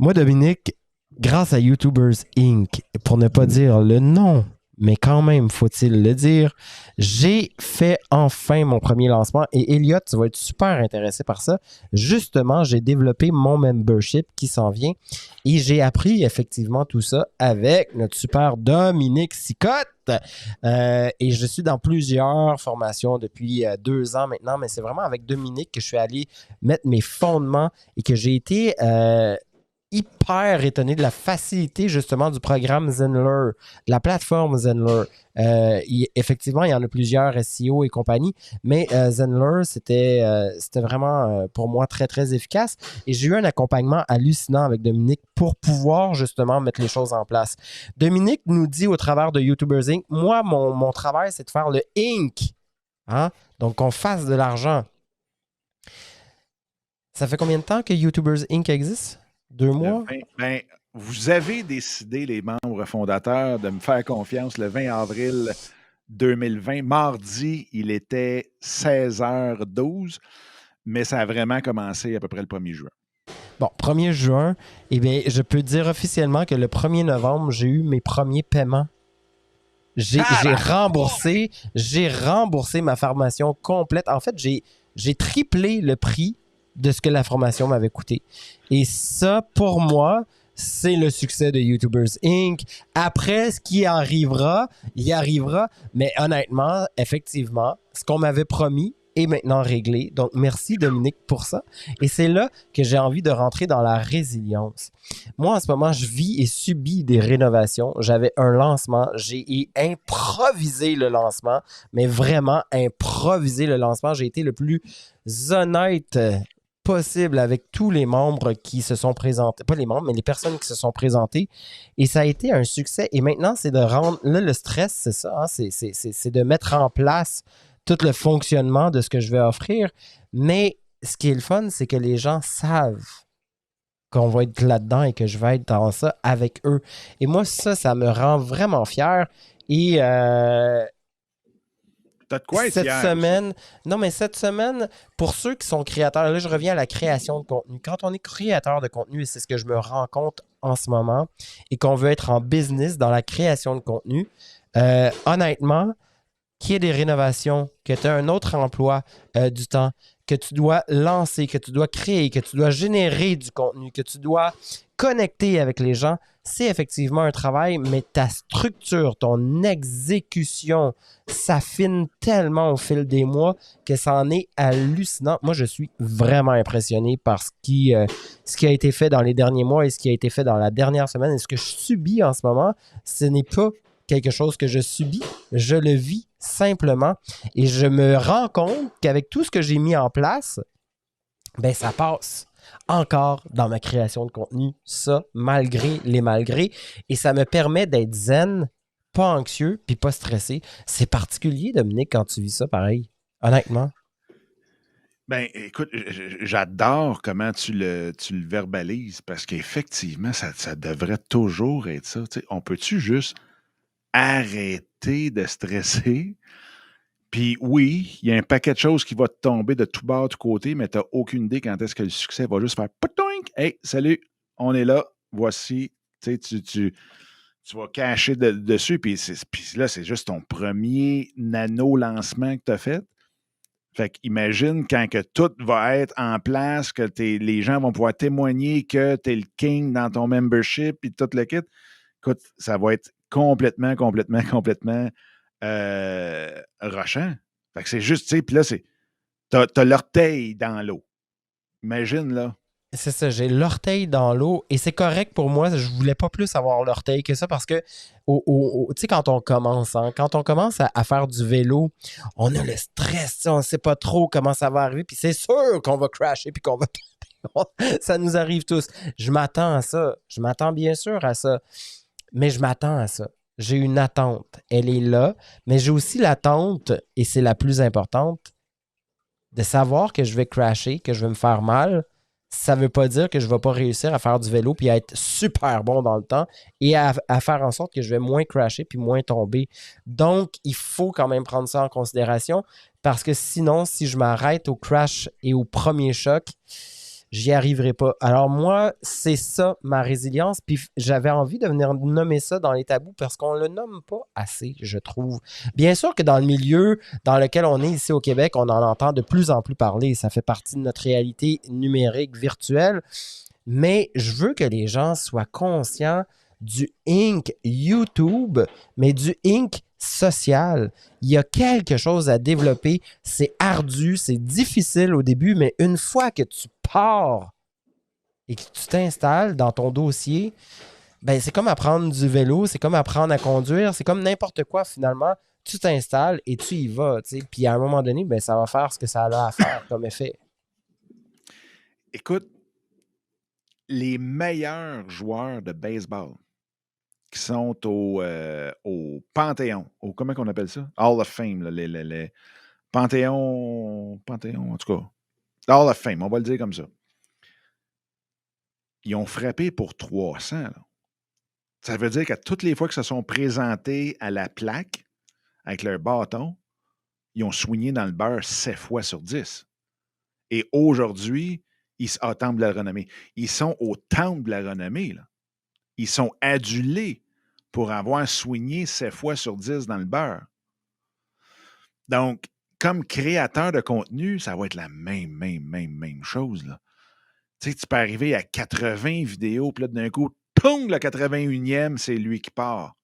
Moi, Dominique, grâce à YouTubers Inc., pour ne pas dire le nom, mais quand même, faut-il le dire, j'ai fait enfin mon premier lancement et Elliot, tu vas être super intéressé par ça. Justement, j'ai développé mon membership qui s'en vient et j'ai appris effectivement tout ça avec notre super Dominique Sicotte. Et je suis dans plusieurs formations depuis 2 ans maintenant, mais c'est vraiment avec Dominique que je suis allé mettre mes fondements et que j'ai été hyper étonné de la facilité justement du programme Zenler, de la plateforme Zenler. Effectivement, il y en a plusieurs SEO et compagnie, mais Zenler, c'était vraiment pour moi très, très efficace. Et j'ai eu un accompagnement hallucinant avec Dominique pour pouvoir justement mettre les choses en place. Dominique nous dit au travers de YouTubers Inc., moi, mon travail, c'est de faire le Inc. Hein? Donc, qu'on fasse de l'argent. Ça fait combien de temps que YouTubers Inc. existe? 2 mois? Ben, vous avez décidé, les membres fondateurs, de me faire confiance le 20 avril 2020. Mardi, il était 16h12, mais ça a vraiment commencé à peu près le 1er juin. Bon, 1er juin, eh bien, je peux dire officiellement que le 1er novembre, j'ai eu mes premiers paiements. J'ai remboursé ma formation complète. En fait, j'ai triplé le prix de ce que la formation m'avait coûté. Et ça, pour moi, c'est le succès de YouTubers Inc. Après, ce qui arrivera, il arrivera. Mais honnêtement, effectivement, ce qu'on m'avait promis est maintenant réglé. Donc, merci Dominique pour ça. Et c'est là que j'ai envie de rentrer dans la résilience. Moi, en ce moment, je vis et subis des rénovations. J'avais un lancement. J'ai improvisé le lancement, mais vraiment improvisé le lancement. J'ai été le plus honnête possible avec tous les membres qui se sont présentés. Pas les membres, mais les personnes qui se sont présentées. Et ça a été un succès. Et maintenant, c'est de rendre... Là, le stress, c'est ça. Hein? C'est de mettre en place tout le fonctionnement de ce que je vais offrir. Mais ce qui est le fun, c'est que les gens savent qu'on va être là-dedans et que je vais être dans ça avec eux. Et moi, ça me rend vraiment fier. Et t'as de quoi être cette fier semaine, non, mais cette semaine, pour ceux qui sont créateurs, là, je reviens à la création de contenu. Quand on est créateur de contenu, et c'est ce que je me rends compte en ce moment, et qu'on veut être en business dans la création de contenu, honnêtement, qu'il y ait des rénovations, que tu as un autre emploi du temps, que tu dois lancer, que tu dois créer, que tu dois générer du contenu, que tu dois connecter avec les gens, c'est effectivement un travail, mais ta structure, ton exécution s'affine tellement au fil des mois que ça en est hallucinant. Moi, je suis vraiment impressionné par ce qui a été fait dans les derniers mois et ce qui a été fait dans la dernière semaine. Et ce que je subis en ce moment, ce n'est pas quelque chose que je subis, je le vis simplement et je me rends compte qu'avec tout ce que j'ai mis en place, ben ça passe encore dans ma création de contenu, ça, malgré les malgrés, et ça me permet d'être zen, pas anxieux, puis pas stressé. C'est particulier, Dominique, quand tu vis ça, pareil, honnêtement. Ben, écoute, j'adore comment tu le verbalises parce qu'effectivement, ça devrait toujours être ça. Tu sais, on peut-tu juste arrêter de stresser? Puis oui, il y a un paquet de choses qui vont te tomber de tout bord, de tout côté, mais tu n'as aucune idée quand est-ce que le succès va juste faire poutoink! Hey, salut, on est là, voici. Tu sais, tu vas cacher dessus, puis là, c'est juste ton premier nano-lancement que tu as fait. Fait qu'imagine quand que tout va être en place, que les gens vont pouvoir témoigner que tu es le king dans ton membership et tout le kit. Écoute, ça va être complètement rushant. Fait que c'est juste, tu sais, puis là, t'as l'orteil dans l'eau. Imagine, là. C'est ça, j'ai l'orteil dans l'eau et c'est correct pour moi. Je voulais pas plus avoir l'orteil que ça parce que, tu sais, quand on commence, à faire du vélo, on a le stress, on ne sait pas trop comment ça va arriver, puis c'est sûr qu'on va crasher puis qu'on va tomber. Ça nous arrive tous. Je m'attends à ça. Je m'attends bien sûr à ça. Mais je m'attends à ça. J'ai une attente. Elle est là, mais j'ai aussi l'attente, et c'est la plus importante, de savoir que je vais crasher, que je vais me faire mal. Ça ne veut pas dire que je ne vais pas réussir à faire du vélo puis à être super bon dans le temps et à faire en sorte que je vais moins crasher puis moins tomber. Donc, il faut quand même prendre ça en considération parce que sinon, si je m'arrête au crash et au premier choc, j'y arriverai pas. Alors moi, c'est ça ma résilience. Puis j'avais envie de venir nommer ça dans les tabous parce qu'on le nomme pas assez, je trouve. Bien sûr que dans le milieu dans lequel on est ici au Québec, on en entend de plus en plus parler. Ça fait partie de notre réalité numérique, virtuelle. Mais je veux que les gens soient conscients du Inc. YouTube, mais du Inc. social. Il y a quelque chose à développer. C'est ardu, c'est difficile au début, mais une fois que tu pars et que tu t'installes dans ton dossier, ben c'est comme apprendre du vélo, c'est comme apprendre à conduire, c'est comme n'importe quoi finalement. Tu t'installes et tu y vas. T'sais. Puis à un moment donné, ben, ça va faire ce que ça a à faire comme effet. Écoute, les meilleurs joueurs de baseball qui sont au Panthéon, comment on appelle ça? Hall of Fame, là, les Panthéon, en tout cas. Hall of Fame, on va le dire comme ça. Ils ont frappé pour 300. Là. Ça veut dire qu'à toutes les fois qu'ils se sont présentés à la plaque avec leur bâton, ils ont soigné dans le beurre 7 fois sur 10. Et aujourd'hui, Temple de la Renommée. Ils sont au Temple de la Renommée. Là. Ils sont adulés pour avoir soigné 7 fois sur 10 dans le beurre. Donc, comme créateur de contenu, ça va être la même chose. Là. Tu sais, tu peux arriver à 80 vidéos, puis là, d'un coup, pong, le 81e, c'est lui qui part.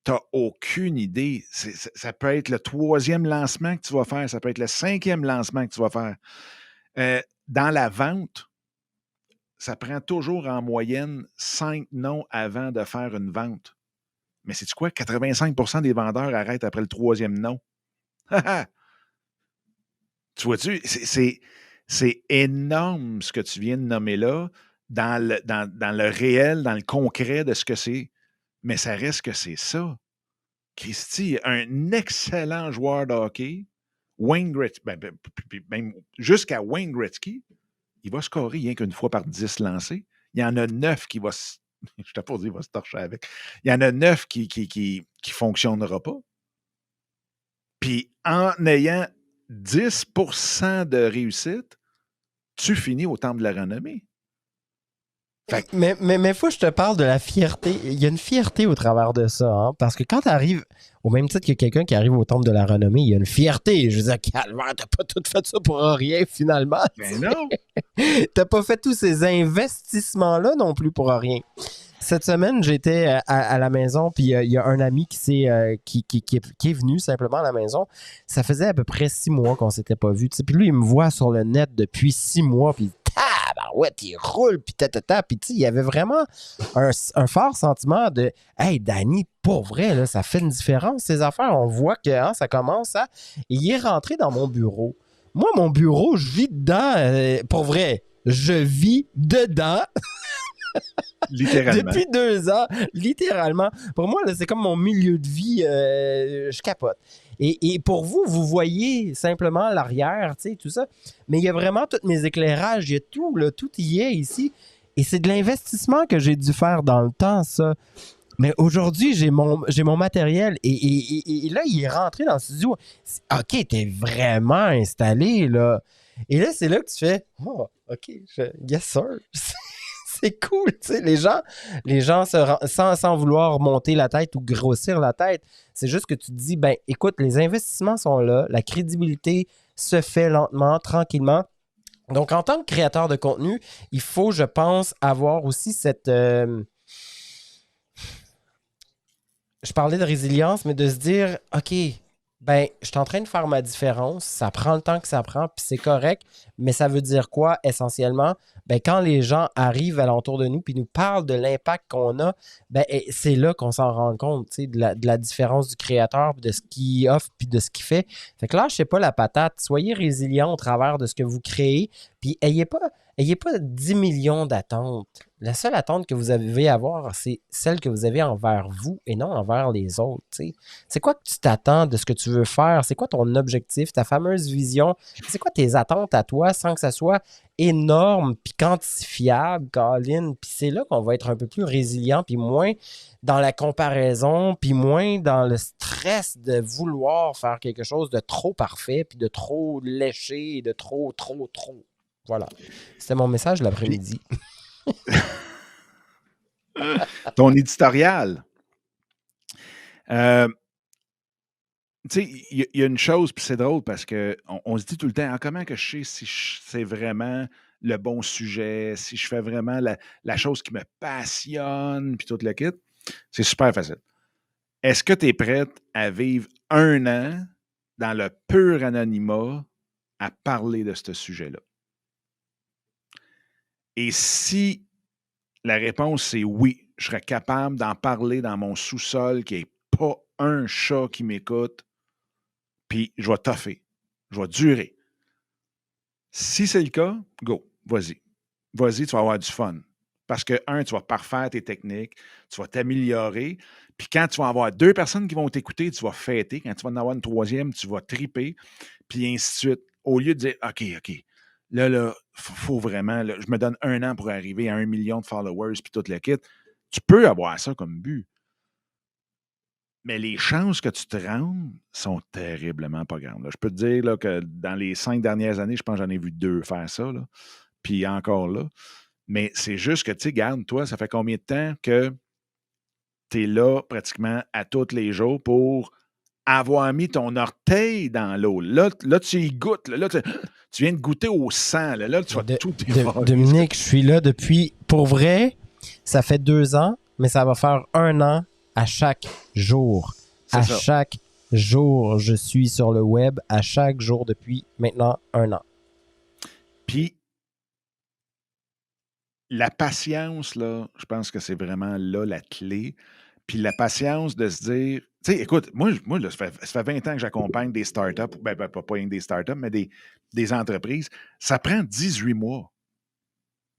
Tu n'as aucune idée. Ça peut être le 3e lancement que tu vas faire, ça peut être le 5e lancement que tu vas faire. Dans la vente, ça prend toujours en moyenne 5 noms avant de faire une vente. Mais sais-tu quoi? 85% des vendeurs arrêtent après le 3e nom. Tu vois-tu? C'est énorme ce que tu viens de nommer là, dans le réel, dans le concret de ce que c'est. Mais ça reste que c'est ça. Christy, un excellent joueur de hockey, Wayne Gretzky, même jusqu'à Wayne Gretzky, il va scorer rien qu'une fois par 10 lancés. Il y en a 9 qui va se... Je t'ai pas dit, il va se torcher avec. Il y en a 9 qui fonctionnera pas. Puis en ayant 10% de réussite, tu finis au Temple de la Renommée. Fait... Mais faut que je te parle de la fierté. Il y a une fierté au travers de ça, hein? Parce que quand tu arrives, au même titre que quelqu'un qui arrive au Temple de la Renommée, il y a une fierté. Je veux dire, calvaire, t'as pas tout fait ça pour rien, finalement. Ben non! T'as pas fait tous ces investissements-là non plus pour rien. Cette semaine, j'étais à la maison, puis il y a un ami qui est venu simplement à la maison. Ça faisait à peu près 6 mois qu'on s'était pas vu. Puis lui, il me voit sur le net depuis 6 mois, puis ouais, il roule, puis tatata. Puis il y avait vraiment un fort sentiment de « Hey, Danny, pour vrai, là, ça fait une différence, ces affaires. On voit que hein, ça commence à... » Et il est rentré dans mon bureau. Moi, mon bureau, je vis dedans. Pour vrai, je vis dedans. Littéralement. Depuis 2 ans, littéralement. Pour moi, là, c'est comme mon milieu de vie. Je capote. Et pour vous, vous voyez simplement l'arrière, tu sais, tout ça. Mais il y a vraiment tous mes éclairages, il y a tout, là, tout y est ici. Et c'est de l'investissement que j'ai dû faire dans le temps, ça. Mais aujourd'hui, j'ai mon matériel et là, il est rentré dans le studio. OK, t'es vraiment installé, là. Et là, c'est là que tu fais « Oh, OK, yes, sir. » C'est cool, tu sais. Les gens sans vouloir monter la tête ou grossir la tête, c'est juste que tu te dis, ben, écoute, les investissements sont là, la crédibilité se fait lentement, tranquillement. Donc, en tant que créateur de contenu, il faut, je pense, avoir aussi cette... je parlais de résilience, mais de se dire, OK, ben, je suis en train de faire ma différence, ça prend le temps que ça prend, puis c'est correct, mais ça veut dire quoi, essentiellement? Ben, quand les gens arrivent alentour de nous puis nous parlent de l'impact qu'on a, ben, c'est là qu'on s'en rend compte, tu sais, de la différence du créateur, puis de ce qu'il offre, puis de ce qu'il fait. Fait que lâchez pas la patate, soyez résilient au travers de ce que vous créez, puis ayez pas 10 millions d'attentes. La seule attente que vous avez à avoir, c'est celle que vous avez envers vous et non envers les autres. T'sais. C'est quoi que tu t'attends de ce que tu veux faire? C'est quoi ton objectif, ta fameuse vision? C'est quoi tes attentes à toi sans que ça soit énorme puis quantifiable, Colin? Puis c'est là qu'on va être un peu plus résilient puis moins dans la comparaison puis moins dans le stress de vouloir faire quelque chose de trop parfait puis de trop léché et de trop. Voilà. C'était mon message Puis, l'après-midi. ton éditorial. Euh, Tu sais, il y a une chose, puis c'est drôle parce qu'on se dit tout le temps: «Ah, comment que je sais si c'est vraiment le bon sujet, si je fais vraiment la chose qui me passionne, puis tout le kit?» C'est super facile. Est-ce que tu es prête à vivre 1 an dans le pur anonymat à parler de ce sujet-là? Et si la réponse c'est oui, je serais capable d'en parler dans mon sous-sol, qu'il n'y ait pas un chat qui m'écoute, puis je vais toffer, je vais durer. Si c'est le cas, go, vas-y. Vas-y, tu vas avoir du fun. Parce que, tu vas parfaire tes techniques, tu vas t'améliorer. Puis quand tu vas avoir 2 personnes qui vont t'écouter, tu vas fêter. Quand tu vas en avoir une troisième, tu vas triper, puis ainsi de suite. Au lieu de dire, OK, là, faut vraiment, là, je me donne 1 an pour arriver à 1 million de followers, puis tout le kit. Tu peux avoir ça comme but. Mais les chances que tu te rendes sont terriblement pas grandes. Là. Je peux te dire là, que dans les 5 dernières années, je pense que j'en ai vu 2 faire ça. Là. Puis encore là. Mais c'est juste que, tu sais, garde, toi, ça fait combien de temps que tu es là pratiquement à tous les jours pour avoir mis ton orteil dans l'eau? Là tu y goûtes. Là, tu viens de goûter au sang. Là tu vas tout dévorer. Dominique, je suis là depuis, pour vrai, ça fait 2 ans, mais ça va faire 1 an à chaque jour. C'est à ça. chaque jour, je suis sur le web, à chaque jour depuis maintenant 1 an. Puis, la patience, là, je pense que c'est vraiment là la clé. Puis la patience de se dire, tu sais, écoute, moi là, ça fait 20 ans que j'accompagne des startups, pas rien que des startups, mais des entreprises. Ça prend 18 mois.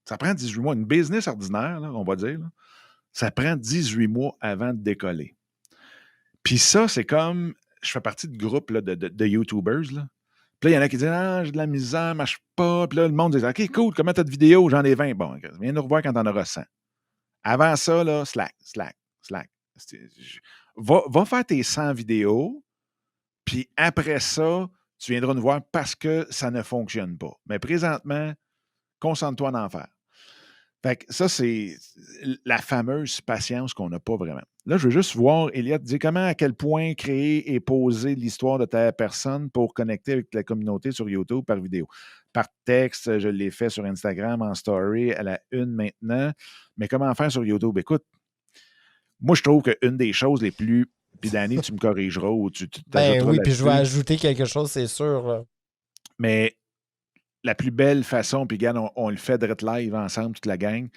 Ça prend 18 mois. Une business ordinaire, là, on va dire, là, ça prend 18 mois avant de décoller. Puis ça, c'est comme, je fais partie de groupes là, de YouTubers, là. Puis là, il y en a qui disent: «Ah, j'ai de la misère, marche pas.» Puis là, le monde dit: «OK, cool, comment t'as de vidéos? J'en ai 20. Bon, viens nous revoir quand t'en auras 100. Avant ça, là, slack. Va faire tes 100 vidéos, puis après ça, tu viendras nous voir parce que ça ne fonctionne pas. Mais présentement, concentre-toi en faire. Fait que ça, c'est la fameuse patience qu'on n'a pas vraiment. Là, je veux juste voir, Elliot, dire comment, à quel point créer et poser l'histoire de ta personne pour connecter avec la communauté sur YouTube par vidéo. Par texte, je l'ai fait sur Instagram en story à la une maintenant. Mais comment faire sur YouTube? Écoute, moi, je trouve qu'une des choses les plus. Puis, Danny, tu me corrigeras ou tu Ben t'ajouteras oui, puis je vais là-dessus. ajouter quelque chose, c'est sûr. Là. Mais la plus belle façon, puis regarde, on le fait direct live ensemble, toute la gang,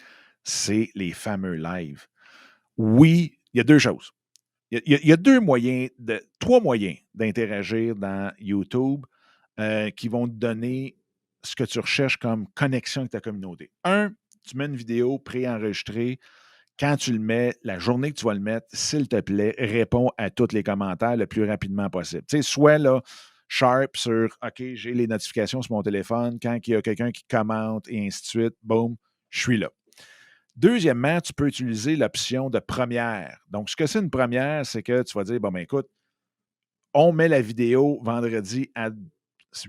c'est les fameux lives. Oui, il y a 2 choses. Il y a 2 moyens, 3 moyens d'interagir dans YouTube qui vont te donner ce que tu recherches comme connexion avec ta communauté. Un, tu mets une vidéo préenregistrée. Quand tu le mets, la journée que tu vas le mettre, s'il te plaît, réponds à tous les commentaires le plus rapidement possible. Tu sais, soit là, sharp sur OK, j'ai les notifications sur mon téléphone. Quand il y a quelqu'un qui commente et ainsi de suite, boum, je suis là. Deuxièmement, tu peux utiliser l'option de première. Donc, ce que c'est une première, c'est que tu vas dire, bon, ben écoute, on met la vidéo vendredi à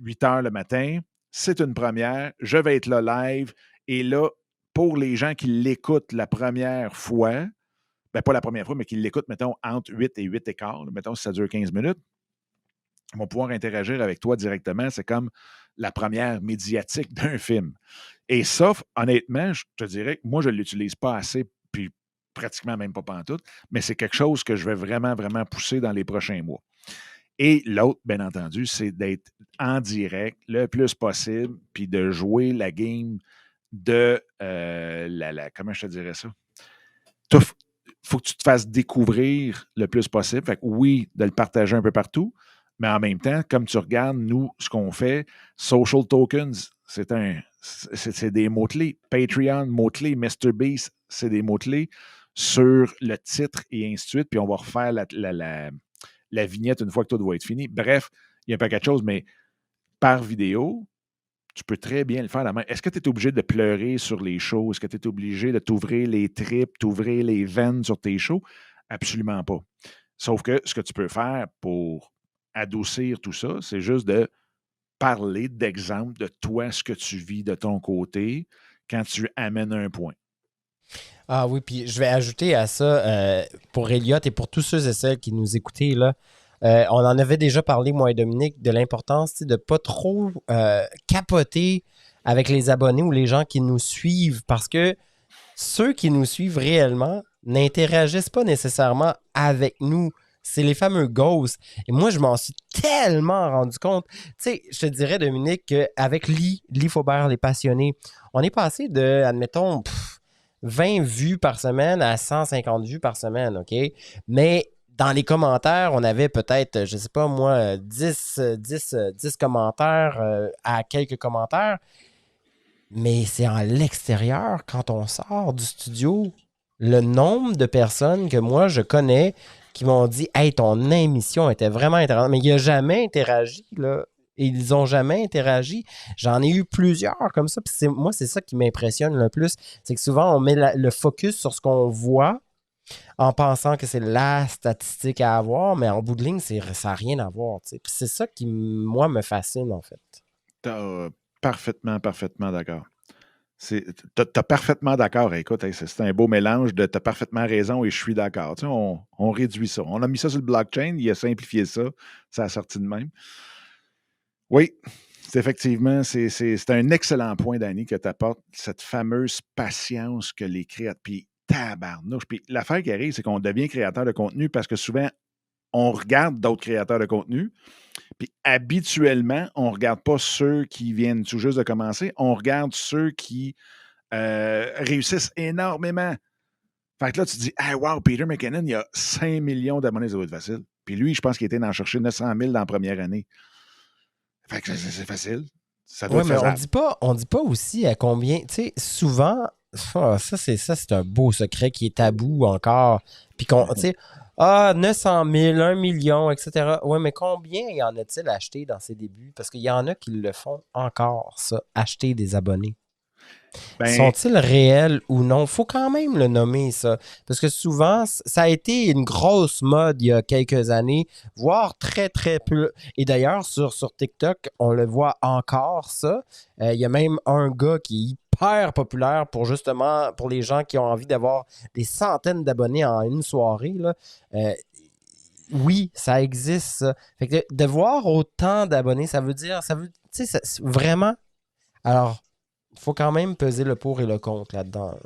8 heures le matin. C'est une première. Je vais être là live. Et là, pour les gens qui l'écoutent la première fois, ben pas la première fois, mais qui l'écoutent, mettons, entre 8 et 8 et quart, mettons, si ça dure 15 minutes, ils vont pouvoir interagir avec toi directement. C'est comme la première médiatique d'un film. Et ça, honnêtement, je te dirais que moi, je ne l'utilise pas assez, puis pratiquement même pas pantoute, mais c'est quelque chose que je vais vraiment, vraiment pousser dans les prochains mois. Et l'autre, bien entendu, c'est d'être en direct le plus possible, puis de jouer la game de comment je te dirais ça? Il faut que tu te fasses découvrir le plus possible. Fait que oui, de le partager un peu partout, mais en même temps, comme tu regardes, nous, ce qu'on fait, social tokens, c'est des mots-clés. Patreon, mots-clés. MrBeast, c'est des mots-clés sur le titre et ainsi de suite. Puis on va refaire la vignette une fois que tout va être fini. Bref, il y a un paquet de choses, mais par vidéo, tu peux très bien le faire la main. Est-ce que tu es obligé de pleurer sur les shows? Est-ce que tu es obligé de t'ouvrir les tripes, t'ouvrir les veines sur tes shows? Absolument pas. Sauf que ce que tu peux faire pour adoucir tout ça, c'est juste de parler d'exemples de toi, ce que tu vis de ton côté quand tu amènes un point. Ah oui, puis je vais ajouter à ça, pour Elliot et pour tous ceux et celles qui nous écoutaient, là, on en avait déjà parlé, moi et Dominique, de l'importance de ne pas trop capoter avec les abonnés ou les gens qui nous suivent, parce que ceux qui nous suivent réellement n'interagissent pas nécessairement avec nous. C'est les fameux ghosts. Et moi, je m'en suis tellement rendu compte. Tu sais, je te dirais, Dominique, qu'avec Lee Faubert, les passionnés, on est passé de, admettons, 20 vues par semaine à 150 vues par semaine, OK? Mais dans les commentaires, on avait peut-être, je sais pas moi, 10 commentaires à quelques commentaires. Mais c'est en l'extérieur, quand on sort du studio, le nombre de personnes que moi je connais qui m'ont dit « Hey, ton émission était vraiment intéressante. » Mais il n'a jamais interagi, là. Ils n'ont jamais interagi. J'en ai eu plusieurs comme ça. Puis moi, c'est ça qui m'impressionne le plus. C'est que souvent, on met le focus sur ce qu'on voit en pensant que c'est la statistique à avoir, mais en bout de ligne, ça n'a rien à voir. Puis c'est ça qui, moi, me fascine, en fait. Parfaitement d'accord. T'as parfaitement d'accord. Écoute, c'est un beau mélange de t'as parfaitement raison et je suis d'accord. Tu sais, on réduit ça. On a mis ça sur le blockchain, il a simplifié ça. Ça a sorti de même. Oui, effectivement, c'est un excellent point, Danny, que tu apportes cette fameuse patience que les créateurs. Puis tabarnouche. Puis l'affaire qui arrive, c'est qu'on devient créateur de contenu parce que souvent, on regarde d'autres créateurs de contenu. Puis habituellement, on ne regarde pas ceux qui viennent tout juste de commencer, on regarde ceux qui réussissent énormément. Fait que là, tu te dis, hey, wow, Peter McKinnon, il a 5 millions d'abonnés, ça va être facile. Puis lui, je pense qu'il était d'en chercher 900 000 dans la première année. Fait que c'est facile. Ça doit être mais faisable. on dit pas aussi à combien, tu sais, souvent, ça c'est un beau secret qui est tabou encore. Puis qu'on, tu sais, 900 000, 1 million, etc. Oui, mais combien y en a-t-il acheté dans ses débuts? Parce qu'il y en a qui le font encore, ça, acheter des abonnés. Sont-ils réels ou non? Il faut quand même le nommer, ça. Parce que souvent, ça a été une grosse mode il y a quelques années, voire très, très peu. Et d'ailleurs, sur TikTok, on le voit encore, ça. Il y a même un gars qui est hyper populaire pour justement, pour les gens qui ont envie d'avoir des centaines d'abonnés en une soirée, là. Oui, ça existe, ça. Fait que de voir autant d'abonnés, ça veut dire, tu sais, vraiment. Alors, il faut quand même peser le pour et le contre là-dedans.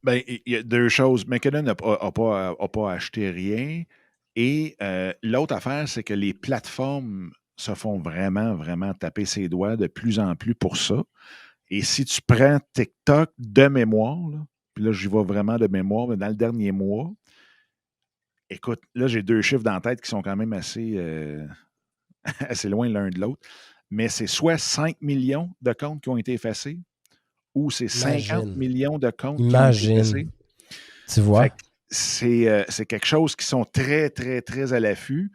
Ben, il y a deux choses. McKinnon n'a pas acheté rien. Et l'autre affaire, c'est que les plateformes se font vraiment, vraiment taper ses doigts de plus en plus pour ça. Et si tu prends TikTok de mémoire, là, puis là, j'y vais vraiment de mémoire, mais dans le dernier mois, écoute, là, j'ai deux chiffres dans la tête qui sont quand même assez, assez loin l'un de l'autre. Mais c'est soit 5 millions de comptes qui ont été effacés, ou c'est 50 millions de comptes qui ont été effacés. Tu vois? C'est quelque chose qui sont très, très, très à l'affût.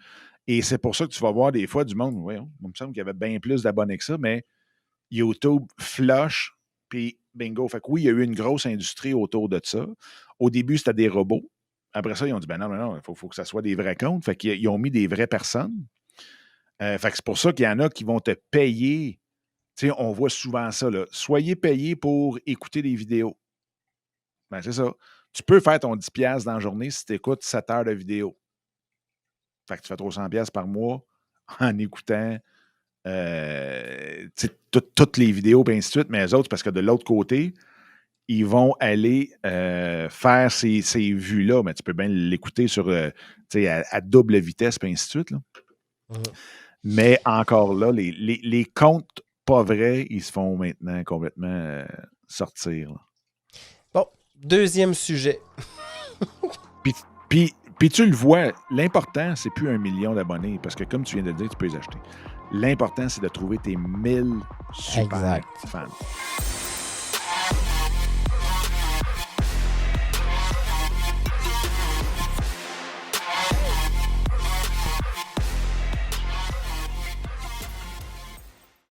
Et c'est pour ça que tu vas voir des fois du monde, voyons, il me semble qu'il y avait bien plus d'abonnés que ça, mais YouTube flush, puis bingo. Fait que oui, il y a eu une grosse industrie autour de ça. Au début, c'était des robots. Après ça, ils ont dit, ben non, il faut que ça soit des vrais comptes. Fait qu'ils ont mis des vraies personnes. Fait que c'est pour ça qu'il y en a qui vont te payer. Tu sais, on voit souvent ça, là. Soyez payés pour écouter des vidéos. Ben, c'est ça. Tu peux faire ton 10$ dans la journée si tu écoutes 7 heures de vidéo. Fait que tu fais 300$ par mois en écoutant toutes les vidéos, et ainsi de suite. Mais les autres, parce que de l'autre côté, ils vont aller faire ces vues-là. Mais tu peux bien l'écouter sur à double vitesse, et ainsi de suite. Là. Mais encore là, les comptes pas vrais, ils se font maintenant complètement sortir. Là. Bon, deuxième sujet. Puis tu le vois, l'important, c'est plus 1 million d'abonnés, parce que comme tu viens de le dire, tu peux les acheter. L'important, c'est de trouver tes 1000 super fans.